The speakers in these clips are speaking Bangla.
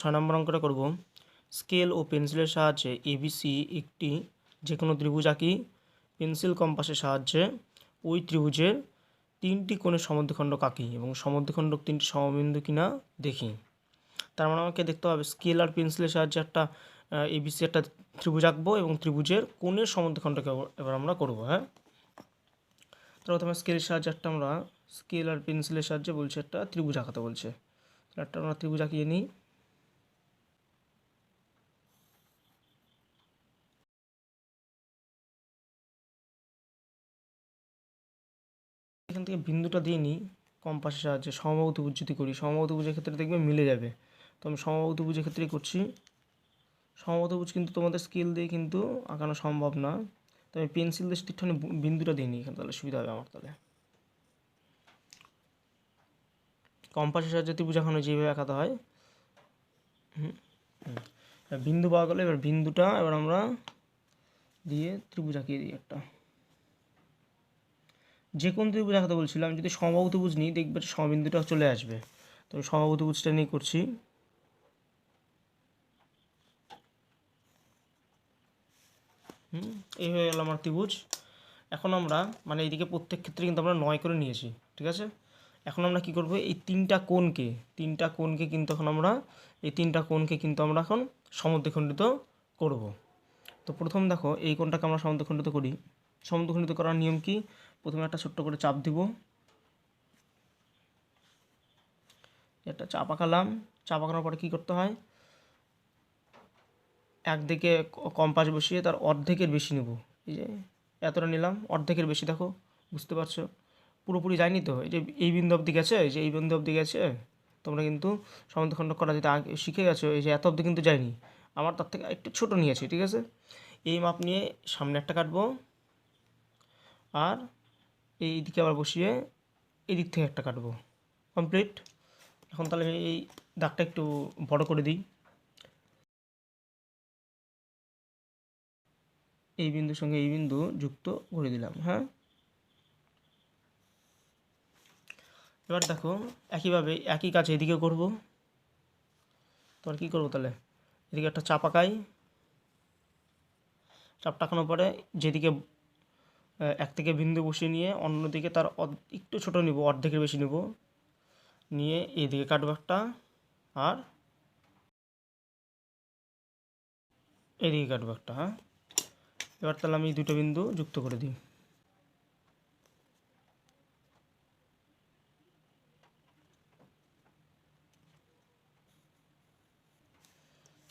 6 নম্বর অঙ্কটা করব। স্কেল ও পেন্সিলের সাহায্যে এবিসি একটি যে কোনো ত্রিভুজ আঁকি। পেন্সিল কম্পাসের সাহায্যে ওই ত্রিভুজের 3টি কোণের সমদ্বিখণ্ডক আঁকি এবং সমদ্বিখণ্ডক 3টি সমবিন্দু কিনা দেখি। তার মানে আমাকে দেখতে হবে স্কেল আর পেন্সিলের সাহায্যে একটা এবিসি একটা ত্রিভুজ আঁকবো এবং ত্রিভুজের কোণের সমদ্বিখণ্ডক এবার আমরা করবো। হ্যাঁ, তো প্রথমে স্কেলের সাহায্যে আমরা স্কেল আর পেন্সিলের সাহায্যে বলছে একটা ত্রিভুজ আঁকাতে বলছে। একটা আমরা ত্রিভুজ আঁকিয়ে নিই। এখান থেকে বিন্দুটা দিয়ে নিই কম্পাসের সাহায্যে। সমবাহু ত্রিভুজ যদি করি, সমবাহু ত্রিভুজের ক্ষেত্রে দেখবে মিলে যাবে। তো আমি সমবাহু ত্রিভুজের ক্ষেত্রেই করছি। সমবাহু ত্রিভুজ কিন্তু তোমাদের স্কেল দিয়ে কিন্তু আঁকানো সম্ভব না, তো আমি পেন্সিল দিয়ে ঠিকঠাক বিন্দুটা দিই নিই, এখানে তাহলে সুবিধা হবে আমার। তাহলে কম্পাসের সাহায্যে ত্রিভুজ আঁকানো যেভাবে আঁকাতে হয়। বিন্দু পাওয়া গেলে এবার বিন্দুটা এবার আমরা দিয়ে ত্রিভুজ আঁকিয়ে দিই একটা। যে কোন ত্রিভুজ আঁকাতে বলছিলাম, যদি সমবাহু ত্রিভুজ নিই দেখবে সমবিন্দুটা চলে আসবে। তো আমি সমবাহু ত্রিভুজটা নিয়ে করছি। এই হয়ে গেল আমার ত্রিভুজ। এখন আমরা মানে এইদিকে প্রত্যেক ক্ষেত্রে কিন্তু আমরা 9 করে নিয়েছি, ঠিক আছে। এখন আমরা কি করব, এই তিনটা কোণকে কিন্তু এখন আমরা এখন সমদ্বিখণ্ডিত করব। তো প্রথম দেখো এই কোণটাকে আমরা সমদ্বিখণ্ডিত করি। সমদ্বিখণ্ডিত করার নিয়ম কি, প্রথমে একটা ছোট্ট করে চাপ দিব, একটা চাপ আঁকালাম। চাপ আঁকানোর পরে কী করতে হয়, একদিকে কম্পাস বসিয়ে তার অর্ধেকের বেশি নেব। এই যে এতটা নিলাম, অর্ধেকের বেশি, দেখো বুঝতে পারছো পুরোপুরি যায়নি তো। এই যে এই বিন্দু অবধি গেছে, এই বিন্দু অবধি গেছে, তোমরা কিন্তু সমদ্বিখণ্ডক করা যেটা আগে শিখে গেছো। এই যে এত অবধি কিন্তু যায়নি, আমার তার থেকে একটু ছোটো নিয়েছি, ঠিক আছে। এই মাপ নিয়ে সামনে একটা কাটবো, আর এই দিকে আবার বসিয়ে এই দিক থেকে একটা কাটবো। কমপ্লিট। এখন তাহলে এই দাগটা একটু বড় করে দিই। এই বিন্দুর সঙ্গে এই বিন্দু যুক্ত করে দিলাম। হ্যাঁ, এবার দেখো একইভাবে একই কাজ এদিকে করব। তো আর কী করবো, তাহলে এদিকে একটা চাপ আঁকাই। চাপটা আঁকানোর পরে যেদিকে এক থেকে বিন্দু বসিয়ে নিয়ে অন্যদিকে তার একটু ছোটো নিব, অর্ধেকের বেশি নেব, নিয়ে এইদিকে কাটবো একটা, আর এদিকে কাটবো একটা। হ্যাঁ, এবার তাহলে আমি দুটো বিন্দু যুক্ত করে দিই।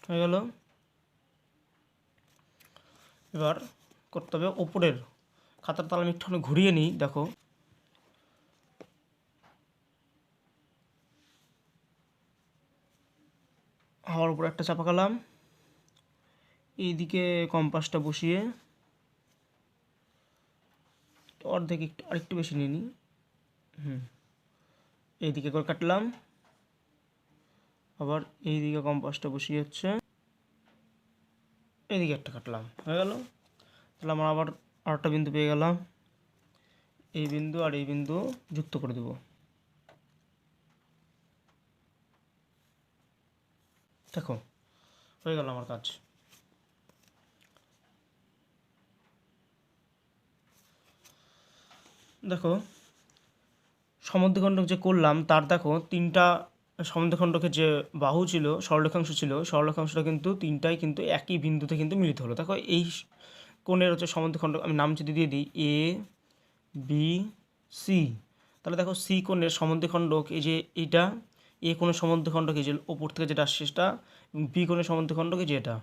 হয়ে গেল। এবার করতে হবে ওপরের খাতার তাহলে আমি একটু ঘুরিয়ে নিই। দেখো হাওয়ার উপরে একটা চাপা কালাম, এইদিকে কম্পাসটা বসিয়ে অর্ধেক একটু আরেকটু বেশি নিয়ে নিই। এইদিকে করে কাটলাম, আবার এইদিকে কম্পাসটা বসিয়ে হচ্ছে এইদিকে একটা কাটলাম। হয়ে গেল। তাহলে আমরা আবার আরেকটা বিন্দু পেয়ে গেলাম, এই বিন্দু আর এই বিন্দু যুক্ত করে দেব। দেখো হয়ে গেল আমার কাজ। দেখো সমদ্বিখণ্ডক যে করলাম তার দেখো তিনটা সমদ্বিখণ্ডকের যে বাহু ছিল, সরলরেখাংশ ছিল, সরলরেখাংশটা কিন্তু তিনটাই কিন্তু একই বিন্দুতে কিন্তু মিলিত হলো। দেখো এই কোণের হচ্ছে সমদ্বিখণ্ডক, আমি নাম যদি দিয়ে দিই এ বি সি, তাহলে দেখো সি কোণের সমদ্বিখণ্ডক এই যে এইটা, এ কোণের সমদ্বিখণ্ডক এই যে ওপর থেকে যেটা আসছে সেটা, এবং বি কোণের সমদ্বিখণ্ডক এই যে এটা,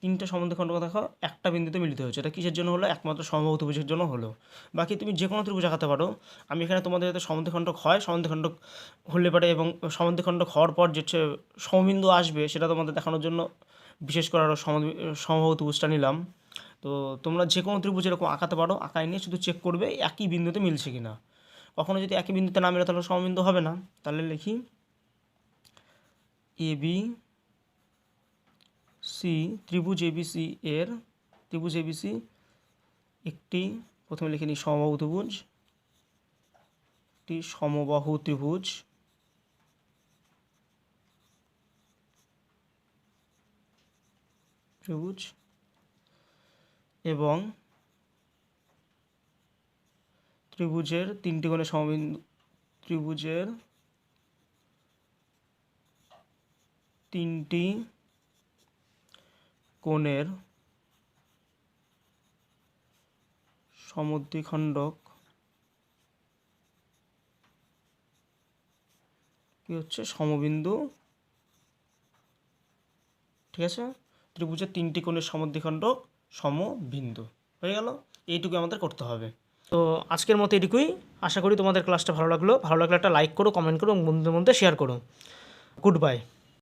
তিনটা সমদ্বিখণ্ডক দেখো একটা বিন্দুতে মিলিত হয়েছে। এটা কিসের জন্য হলো, একমাত্র সমবাহু ত্রিভুজের জন্য হলো। বাকি তুমি যে কোনো ত্রিভুজ আঁকাতে পারো। আমি এখানে তোমাদের যাতে সমদ্বিখণ্ডক হয়, সমদ্বিখণ্ডক হলে পারে এবং সমদ্বিখণ্ডক হওয়ার পর যে সমবিন্দু আসবে সেটা তোমাদের দেখানোর জন্য বিশেষ করে আরও সমবাহু ত্রিভুজটা নিলাম। তো তোমরা যে কোনো ত্রিভুজ এরকম আঁকাতে পারো, আঁকায় নিয়ে শুধু চেক করবে একই বিন্দুতে মিলছে কি না। কখনো যদি একই বিন্দুতে না মিলে তাহলে সমবিন্দু হবে না। তাহলে লিখি এ বি সি, ত্রিভুজ এবিসি এর, ত্রিভুজ এবিসি একটি, প্রথমে লিখে নিই সমবাহু ত্রিভুজ, একটি সমবাহু ত্রিভুজ ত্রিভুজ এবং ত্রিভুজের তিনটি কোণের সমবিন্দু, ত্রিভুজের তিনটি কোণের সমদ্বিখণ্ডক কি হচ্ছে সমবিন্দু। ঠিক আছে, ত্রিভুজের তিনটি কোণের সমদ্বিখণ্ডক সমবিন্দু হয়ে গেল। এইটুকু আমাদের করতে হবে। তো আজকের মতো এটুকুই। আশা করি তোমাদের ক্লাসটা ভালো লাগলো। ভালো লাগলে একটা লাইক করো, কমেন্ট করো এবং বন্ধুদের মধ্যে শেয়ার করো। Good bye.